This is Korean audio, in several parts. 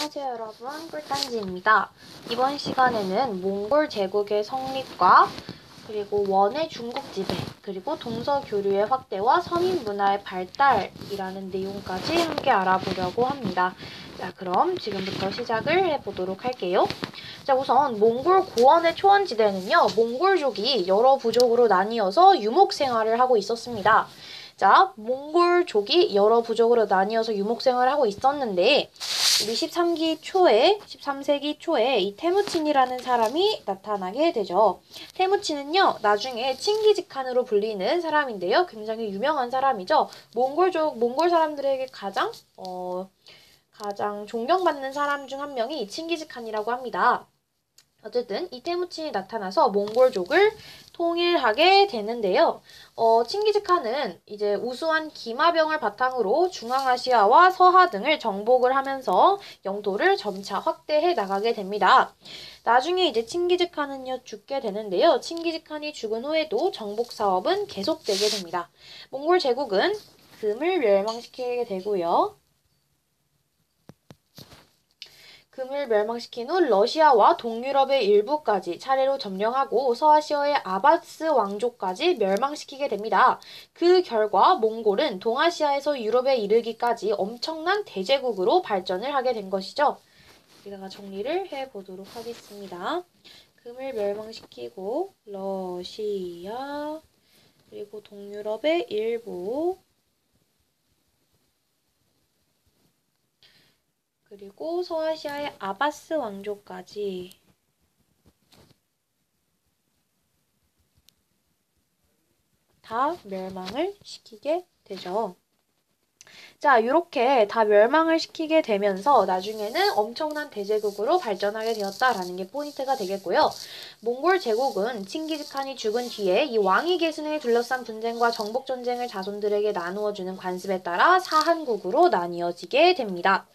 안녕하세요 여러분, 꿀단지입니다. 이번 시간에는 몽골 제국의 성립과 그리고 원의 중국 지배, 그리고 동서교류의 확대와 서민 문화의 발달이라는 내용까지 함께 알아보려고 합니다. 자, 그럼 지금부터 시작을 해보도록 할게요. 자, 우선 몽골 고원의 초원지대는요, 몽골족이 여러 부족으로 나뉘어서 유목 생활을 하고 있었습니다. 자, 몽골족이 여러 부족으로 나뉘어서 유목 생활을 하고 있었는데 우리 13세기 초에 이 테무친이라는 사람이 나타나게 되죠. 테무친은요, 나중에 칭기즈칸으로 불리는 사람인데요. 굉장히 유명한 사람이죠. 몽골 사람들에게 가장 존경받는 사람 중 한 명이 칭기즈칸이라고 합니다. 어쨌든 이 테무친이 나타나서 몽골족을 통일하게 되는데요. 칭기즈칸은 이제 우수한 기마병을 바탕으로 중앙아시아와 서하 등을 정복을 하면서 영토를 점차 확대해 나가게 됩니다. 나중에 이제 칭기즈칸은요 죽게 되는데요. 칭기즈칸이 죽은 후에도 정복 사업은 계속되게 됩니다. 몽골 제국은 금을 멸망시키게 되고요. 금을 멸망시킨 후 러시아와 동유럽의 일부까지 차례로 점령하고 서아시아의 아바스 왕족까지 멸망시키게 됩니다. 그 결과 몽골은 동아시아에서 유럽에 이르기까지 엄청난 대제국으로 발전을 하게 된 것이죠. 여기다가 정리를 해보도록 하겠습니다. 금을 멸망시키고 러시아 그리고 동유럽의 일부 그리고 서아시아의 아바스 왕조까지 다 멸망을 시키게 되죠. 자, 이렇게 다 멸망을 시키게 되면서 나중에는 엄청난 대제국으로 발전하게 되었다라는 게 포인트가 되겠고요. 몽골 제국은 칭기즈칸이 죽은 뒤에 이 왕위 계승을 둘러싼 분쟁과 정복 전쟁을 자손들에게 나누어주는 관습에 따라 사한국으로 나뉘어지게 됩니다.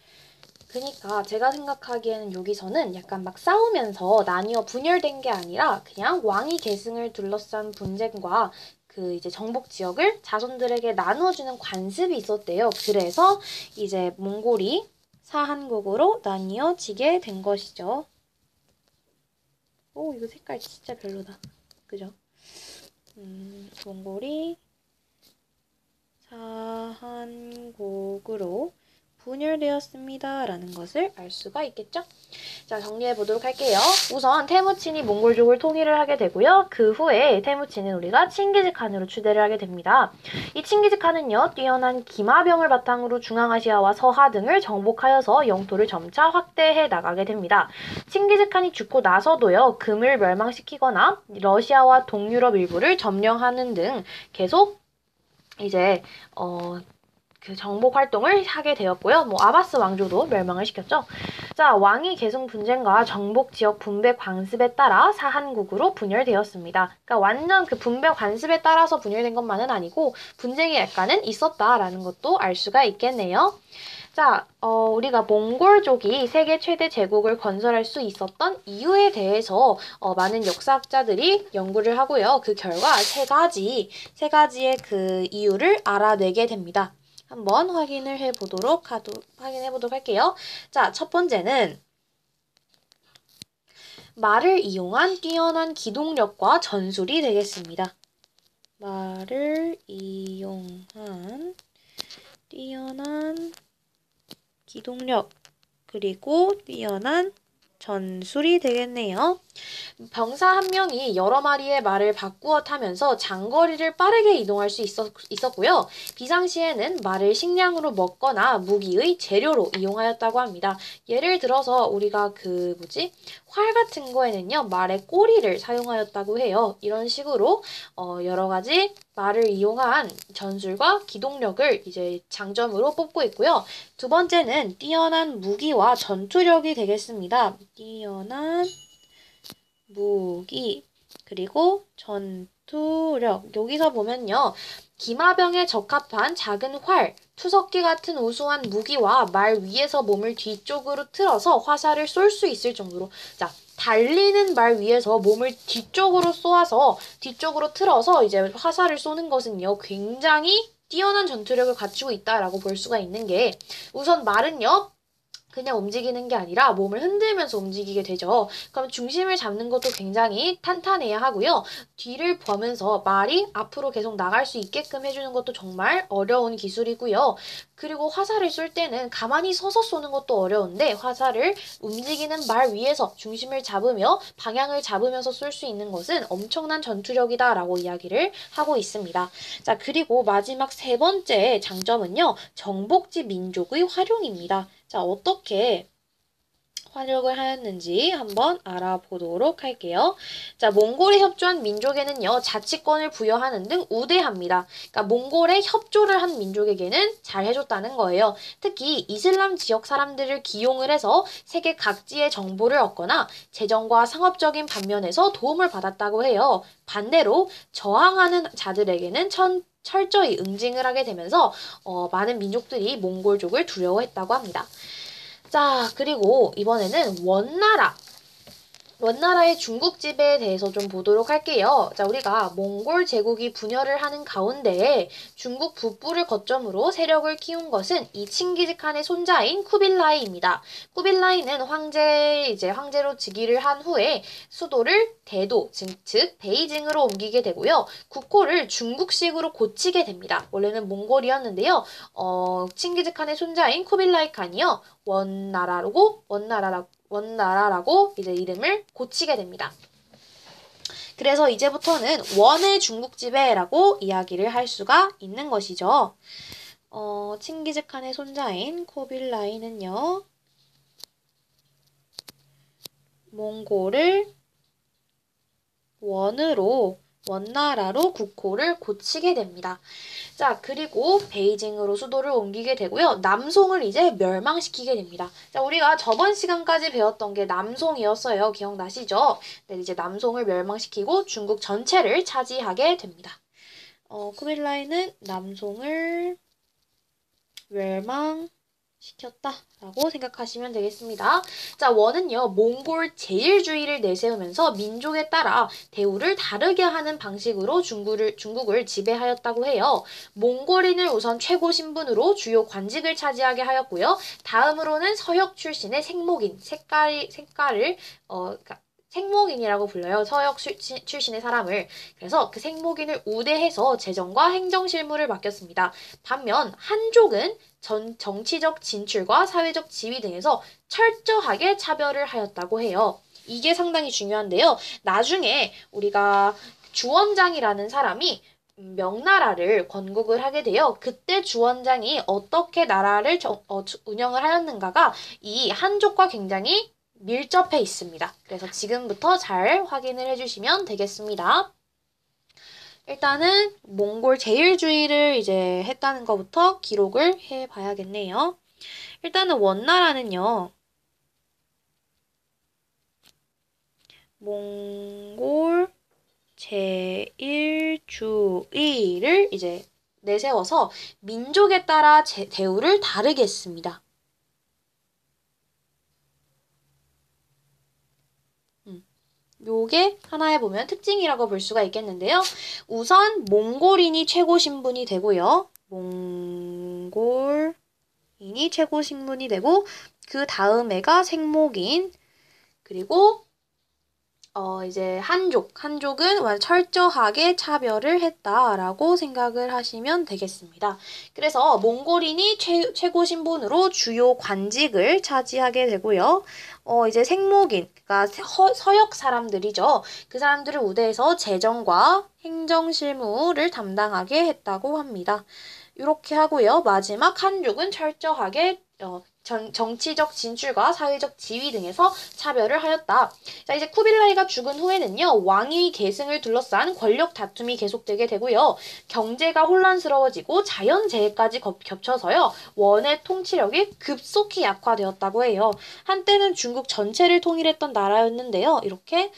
그니까 제가 생각하기에는 여기서는 약간 막 싸우면서 나뉘어 분열된 게 아니라 그냥 왕위 계승을 둘러싼 분쟁과 그 이제 정복 지역을 자손들에게 나누어주는 관습이 있었대요. 그래서 이제 몽골이 사한국으로 나뉘어지게 된 것이죠. 오, 이거 색깔 진짜 별로다. 그죠? 몽골이 사한국으로 분열되었습니다. 라는 것을 알 수가 있겠죠? 자, 정리해 보도록 할게요. 우선 테무친이 몽골족을 통일을 하게 되고요. 그 후에 테무친은 우리가 칭기즈칸으로 추대를 하게 됩니다. 이 칭기즈칸은요, 뛰어난 기마병을 바탕으로 중앙아시아와 서하 등을 정복하여서 영토를 점차 확대해 나가게 됩니다. 칭기즈칸이 죽고 나서도요, 금을 멸망시키거나 러시아와 동유럽 일부를 점령하는 등 계속 이제 그 정복 활동을 하게 되었고요. 아바스 왕조도 멸망을 시켰죠. 자, 왕위 계승 분쟁과 정복 지역 분배 관습에 따라 사한국으로 분열되었습니다. 그러니까 완전 그 분배 관습에 따라서 분열된 것만은 아니고 분쟁이 약간은 있었다라는 것도 알 수가 있겠네요. 자, 우리가 몽골족이 세계 최대 제국을 건설할 수 있었던 이유에 대해서 많은 역사학자들이 연구를 하고요. 그 결과 세 가지의 그 이유를 알아내게 됩니다. 한번 확인해 보도록 할게요. 자, 첫 번째는 말을 이용한 뛰어난 기동력과 전술이 되겠습니다. 말을 이용한 뛰어난 기동력 그리고 뛰어난 전술이 되겠네요. 병사 한 명이 여러 마리의 말을 바꾸어 타면서 장거리를 빠르게 이동할 수 있었고요. 비상시에는 말을 식량으로 먹거나 무기의 재료로 이용하였다고 합니다. 예를 들어서 우리가 활 같은 거에는요, 말의 꼬리를 사용하였다고 해요. 이런 식으로 여러 가지 말을 이용한 전술과 기동력을 이제 장점으로 뽑고 있고요. 두 번째는 뛰어난 무기와 전투력이 되겠습니다. 뛰어난 무기 그리고 전투력. 여기서 보면요. 기마병에 적합한 작은 활, 투석기 같은 우수한 무기와 말 위에서 몸을 뒤쪽으로 틀어서 화살을 쏠 수 있을 정도로, 자, 달리는 말 위에서 몸을 뒤쪽으로 틀어서 이제 화살을 쏘는 것은요, 굉장히 뛰어난 전투력을 갖추고 있다라고 볼 수가 있는 게, 우선 말은요, 그냥 움직이는 게 아니라 몸을 흔들면서 움직이게 되죠. 그럼 중심을 잡는 것도 굉장히 탄탄해야 하고요. 뒤를 보면서 말이 앞으로 계속 나갈 수 있게끔 해주는 것도 정말 어려운 기술이고요. 그리고 화살을 쏠 때는 가만히 서서 쏘는 것도 어려운데 화살을 움직이는 말 위에서 중심을 잡으며 방향을 잡으면서 쏠 수 있는 것은 엄청난 전투력이다라고 이야기를 하고 있습니다. 자, 그리고 마지막 세 번째 장점은요. 정복지 민족의 활용입니다. 자, 어떻게 활용을 하였는지 한번 알아보도록 할게요. 자, 몽골에 협조한 민족에는요, 자치권을 부여하는 등 우대합니다. 그러니까 몽골에 협조를 한 민족에게는 잘 해줬다는 거예요. 특히 이슬람 지역 사람들을 기용을 해서 세계 각지의 정보를 얻거나 재정과 상업적인 반면에서 도움을 받았다고 해요. 반대로 저항하는 자들에게는 철저히 응징을 하게 되면서 많은 민족들이 몽골족을 두려워했다고 합니다. 자, 그리고 이번에는 원나라의 중국 지배에 대해서 좀 보도록 할게요. 자, 우리가 몽골 제국이 분열을 하는 가운데 중국 북부를 거점으로 세력을 키운 것은 이 칭기즈칸의 손자인 쿠빌라이입니다. 쿠빌라이는 황제로 즉위를 한 후에 수도를 대도, 즉 베이징으로 옮기게 되고요. 국호를 중국식으로 고치게 됩니다. 원래는 몽골이었는데요. 칭기즈칸의 손자인 쿠빌라이 칸이요. 원나라라고 이제 이름을 고치게 됩니다. 그래서 이제부터는 원의 중국 지배라고 이야기를 할 수가 있는 것이죠. 칭기즈칸의 손자인 쿠빌라이는요. 몽골을 원나라로 국호를 고치게 됩니다. 자, 그리고 베이징으로 수도를 옮기게 되고요. 남송을 이제 멸망시키게 됩니다. 자, 우리가 저번 시간까지 배웠던 게 남송이었어요. 기억나시죠? 네, 이제 남송을 멸망시키고 중국 전체를 차지하게 됩니다. 쿠빌라이는 남송을 멸망시켰다라고 생각하시면 되겠습니다. 자, 원은요, 몽골 제일주의를 내세우면서 민족에 따라 대우를 다르게 하는 방식으로 중국을 지배하였다고 해요. 몽골인을 우선 최고 신분으로 주요 관직을 차지하게 하였고요. 다음으로는 서역 출신의 생목인, 생목인이라고 불러요. 서역 출신의 사람을. 그래서 그 생목인을 우대해서 재정과 행정 실무를 맡겼습니다. 반면 한족은 정치적 진출과 사회적 지위 등에서 철저하게 차별을 하였다고 해요. 이게 상당히 중요한데요. 나중에 우리가 주원장이라는 사람이 명나라를 건국을 하게 돼요. 그때 주원장이 어떻게 나라를 운영을 하였는가가 이 한족과 굉장히 밀접해 있습니다. 그래서 지금부터 잘 확인을 해주시면 되겠습니다. 일단은 몽골 제일주의를 이제 했다는 것부터 기록을 해봐야겠네요. 일단은 원나라는요. 몽골 제일주의를 이제 내세워서 민족에 따라 대우를 다르게 했습니다. 요게 하나의 보면 특징이라고 볼 수가 있겠는데요. 우선 몽골인이 최고 신분이 되고요. 몽골인이 최고 신분이 되고 그 다음에가 생목인 그리고 이제 한족은 철저하게 차별을 했다라고 생각을 하시면 되겠습니다. 그래서 몽골인이 최고 신분으로 주요 관직을 차지하게 되고요. 이제 생목인, 그러니까 서역 사람들이죠. 그 사람들을 우대해서 재정과 행정 실무를 담당하게 했다고 합니다. 이렇게 하고요. 마지막 한족은 철저하게 정치적 진출과 사회적 지위 등에서 차별을 하였다. 자, 이제 쿠빌라이가 죽은 후에는요, 왕위 계승을 둘러싼 권력 다툼이 계속되게 되고요, 경제가 혼란스러워지고 자연재해까지 겹쳐서요, 원의 통치력이 급속히 약화되었다고 해요. 한때는 중국 전체를 통일했던 나라였는데요, 이렇게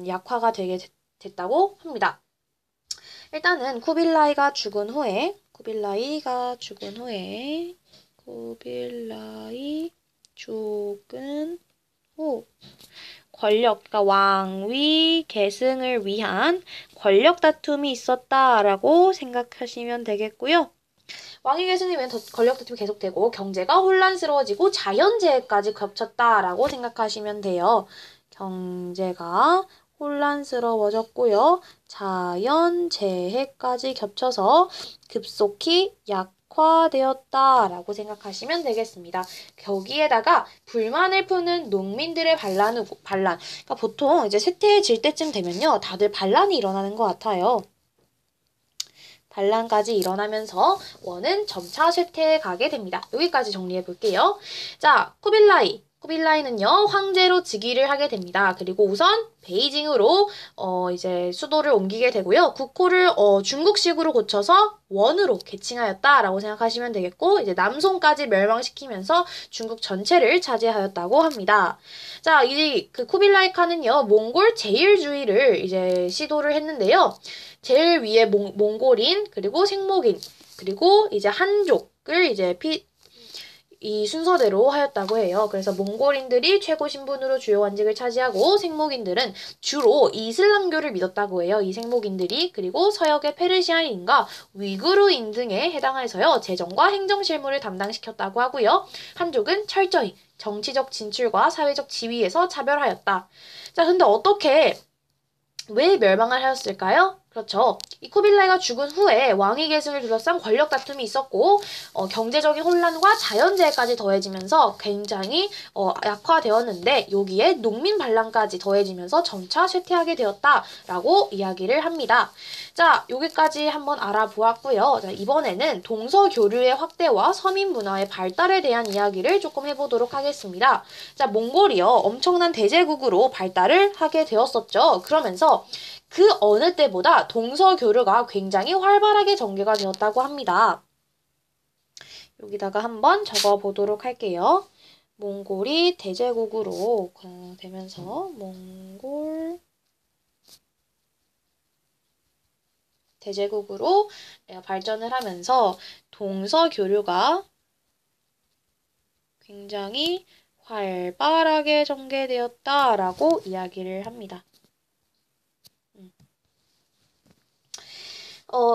약화가 되게 됐다고 합니다. 일단은 쿠빌라이 죽은 후에 그러니까 왕위 계승을 위한 권력 다툼이 있었다라고 생각하시면 되겠고요. 왕위 계승이면 권력 다툼이 계속되고 경제가 혼란스러워지고 자연재해까지 겹쳤다라고 생각하시면 돼요. 경제가 혼란스러워졌고요. 자연재해까지 겹쳐서 급속히 약화되었다라고 생각하시면 되겠습니다. 거기에다가 불만을 푸는 농민들의 반란. 그러니까 보통 이제 쇠퇴해질 때쯤 되면요. 다들 반란이 일어나는 것 같아요. 반란까지 일어나면서 원은 점차 쇠퇴해 가게 됩니다. 여기까지 정리해 볼게요. 자, 쿠빌라이는요, 황제로 즉위를 하게 됩니다. 그리고 우선 베이징으로 이제 수도를 옮기게 되고요. 국호를 중국식으로 고쳐서 원으로 개칭하였다라고 생각하시면 되겠고, 이제 남송까지 멸망시키면서 중국 전체를 차지하였다고 합니다. 자, 그 쿠빌라이 칸은요, 몽골 제일주의를 이제 시도를 했는데요. 제일 위에 몽골인, 그리고 생목인, 그리고 이제 한족을 이제 이 순서대로 하였다고 해요. 그래서 몽골인들이 최고 신분으로 주요 관직을 차지하고 생목인들은 주로 이슬람교를 믿었다고 해요. 이 생목인들이. 그리고 서역의 페르시아인과 위구르인 등에 해당해서요. 재정과 행정 실무를 담당시켰다고 하고요. 한족은 철저히 정치적 진출과 사회적 지위에서 차별하였다. 자, 근데 왜 멸망을 하였을까요? 그렇죠. 이 쿠빌라이가 죽은 후에 왕위 계승을 둘러싼 권력 다툼이 있었고 경제적인 혼란과 자연재해까지 더해지면서 굉장히 약화되었는데 여기에 농민 반란까지 더해지면서 점차 쇠퇴하게 되었다라고 이야기를 합니다. 자, 여기까지 한번 알아보았고요. 자, 이번에는 동서교류의 확대와 서민 문화의 발달에 대한 이야기를 조금 해보도록 하겠습니다. 자, 몽골이요. 엄청난 대제국으로 발달을 하게 되었었죠. 그러면서 그 어느 때보다 동서교류가 굉장히 활발하게 전개가 되었다고 합니다. 여기다가 한번 적어보도록 할게요. 몽골이 대제국으로 되면서 몽골 대제국으로 발전을 하면서 동서교류가 굉장히 활발하게 전개되었다라고 이야기를 합니다.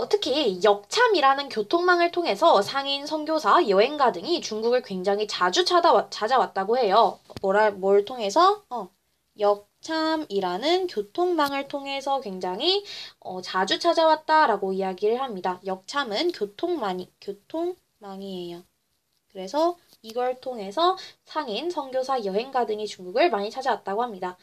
특히 역참이라는 교통망을 통해서 상인, 선교사, 여행가 등이 중국을 굉장히 자주 찾아왔다고 해요. 뭘 통해서? 역참이라는 교통망을 통해서 굉장히 자주 찾아왔다라고 이야기를 합니다. 역참은 교통망이에요. 그래서 이걸 통해서 상인, 선교사, 여행가 등이 중국을 많이 찾아왔다고 합니다.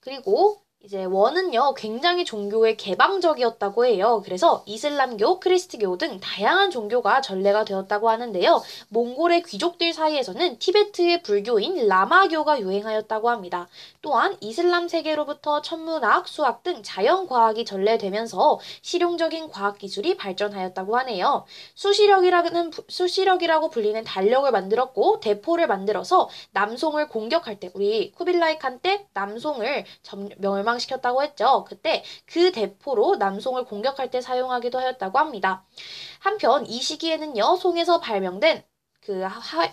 그리고 이제 원은요, 굉장히 종교에 개방적이었다고 해요. 그래서 이슬람교, 크리스트교 등 다양한 종교가 전래가 되었다고 하는데요. 몽골의 귀족들 사이에서는 티베트의 불교인 라마교가 유행하였다고 합니다. 또한 이슬람 세계로부터 천문학, 수학 등 자연과학이 전래되면서 실용적인 과학기술이 발전하였다고 하네요. 수시력이라고 불리는 달력을 만들었고 대포를 만들어서 남송을 공격할 때 우리 쿠빌라이 칸 때 남송을 멸망시켰다고 했죠. 그때 그 대포로 남송을 공격할 때 사용하기도 하였다고 합니다. 한편 이 시기에는요. 송에서 발명된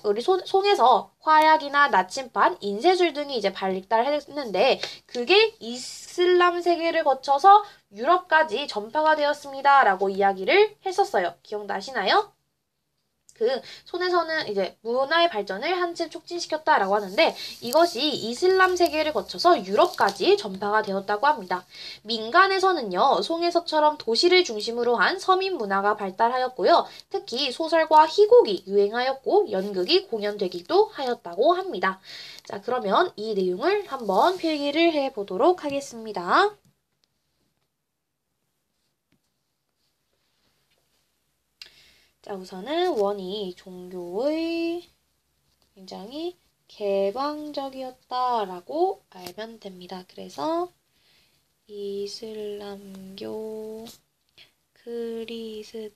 우리 송에서 화약이나 나침반, 인쇄술 등이 이제 발달했는데 그게 이슬람 세계를 거쳐서 유럽까지 전파가 되었습니다. 라고 이야기를 했었어요. 기억나시나요? 손에서는 이제 문화의 발전을 한층 촉진시켰다라고 하는데 이것이 이슬람 세계를 거쳐서 유럽까지 전파가 되었다고 합니다. 민간에서는요, 송에서처럼 도시를 중심으로 한 서민 문화가 발달하였고요. 특히 소설과 희곡이 유행하였고 연극이 공연되기도 하였다고 합니다. 자, 그러면 이 내용을 한번 필기를 해보도록 하겠습니다. 자, 우선은 원이 종교의 굉장히 개방적이었다라고 알면 됩니다. 그래서 이슬람교, 크리스트교,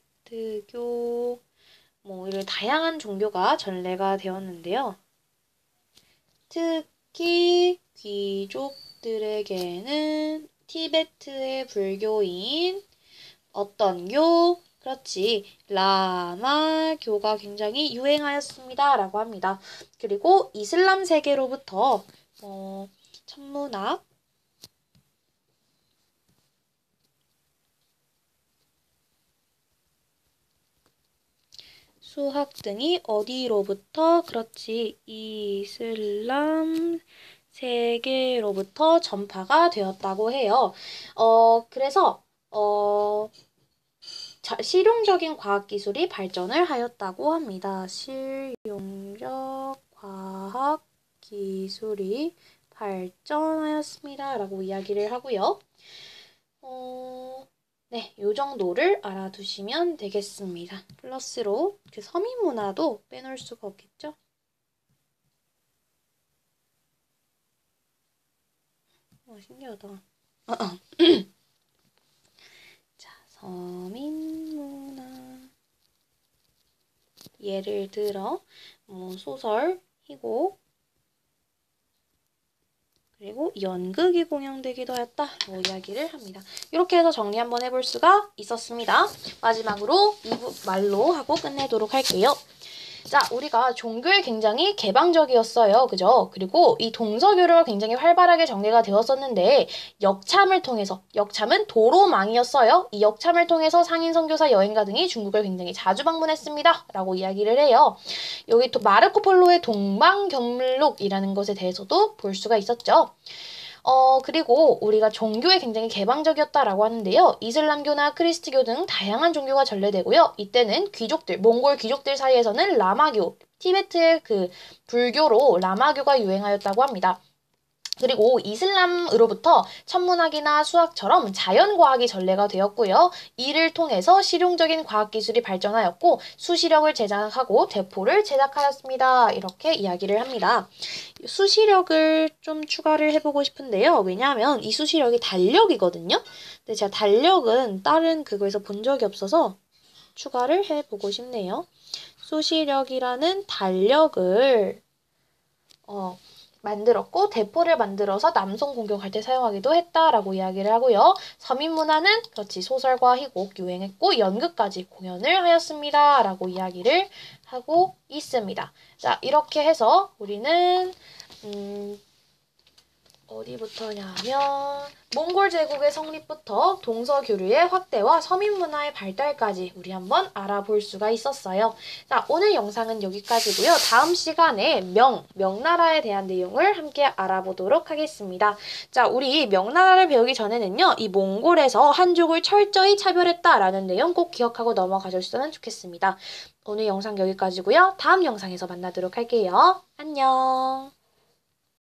이런 다양한 종교가 전래가 되었는데요. 특히 귀족들에게는 티베트의 불교인 어떤 교? 그렇지. 라마교가 굉장히 유행하였습니다. 라고 합니다. 그리고 이슬람 세계로부터 천문학, 수학 등이 어디로부터? 그렇지. 이슬람 세계로부터 전파가 되었다고 해요. 그래서 실용적인 과학기술이 발전을 하였다고 합니다. 실용적 과학기술이 발전하였습니다. 라고 이야기를 하고요. 네, 요 정도를 알아두시면 되겠습니다. 플러스로 그 서민문화도 빼놓을 수가 없겠죠? 신기하다. 자, 서민문화. 예를 들어 소설, 희곡, 그리고 연극이 공연되기도 하였다라고 이야기를 합니다. 이렇게 해서 정리 한번 해볼 수가 있었습니다. 마지막으로 2부 말로 하고 끝내도록 할게요. 자, 우리가 종교에 굉장히 개방적이었어요. 그죠? 그리고 이 동서교류가 굉장히 활발하게 전개가 되었었는데 역참을 통해서, 역참은 도로망이었어요. 이 역참을 통해서 상인 선교사 여행가 등이 중국을 굉장히 자주 방문했습니다. 라고 이야기를 해요. 여기 또 마르코폴로의 동방경물록이라는 것에 대해서도 볼 수가 있었죠. 그리고 우리가 종교에 굉장히 개방적이었다라고 하는데요. 이슬람교나 크리스트교 등 다양한 종교가 전래되고요. 이때는 귀족들, 몽골 귀족들 사이에서는 라마교, 티베트의 그 불교로 라마교가 유행하였다고 합니다. 그리고 이슬람으로부터 천문학이나 수학처럼 자연과학이 전래가 되었고요. 이를 통해서 실용적인 과학기술이 발전하였고 수시력을 제작하고 대포를 제작하였습니다. 이렇게 이야기를 합니다. 수시력을 좀 추가를 해보고 싶은데요. 왜냐하면 이 수시력이 달력이거든요. 근데 제가 달력은 다른 그거에서 본 적이 없어서 추가를 해보고 싶네요. 수시력이라는 달력을 만들었고 대포를 만들어서 남성 공격할 때 사용하기도 했다라고 이야기를 하고요. 서민문화는 그렇지 소설과 희곡 유행했고 연극까지 공연을 하였습니다. 라고 이야기를 하고 있습니다. 자, 이렇게 해서 우리는 어디부터냐면 몽골 제국의 성립부터 동서교류의 확대와 서민문화의 발달까지 우리 한번 알아볼 수가 있었어요. 자, 오늘 영상은 여기까지고요. 다음 시간에 명나라에 대한 내용을 함께 알아보도록 하겠습니다. 자, 우리 명나라를 배우기 전에는요. 이 몽골에서 한족을 철저히 차별했다라는 내용 꼭 기억하고 넘어가셨으면 좋겠습니다. 오늘 영상 여기까지고요. 다음 영상에서 만나도록 할게요. 안녕.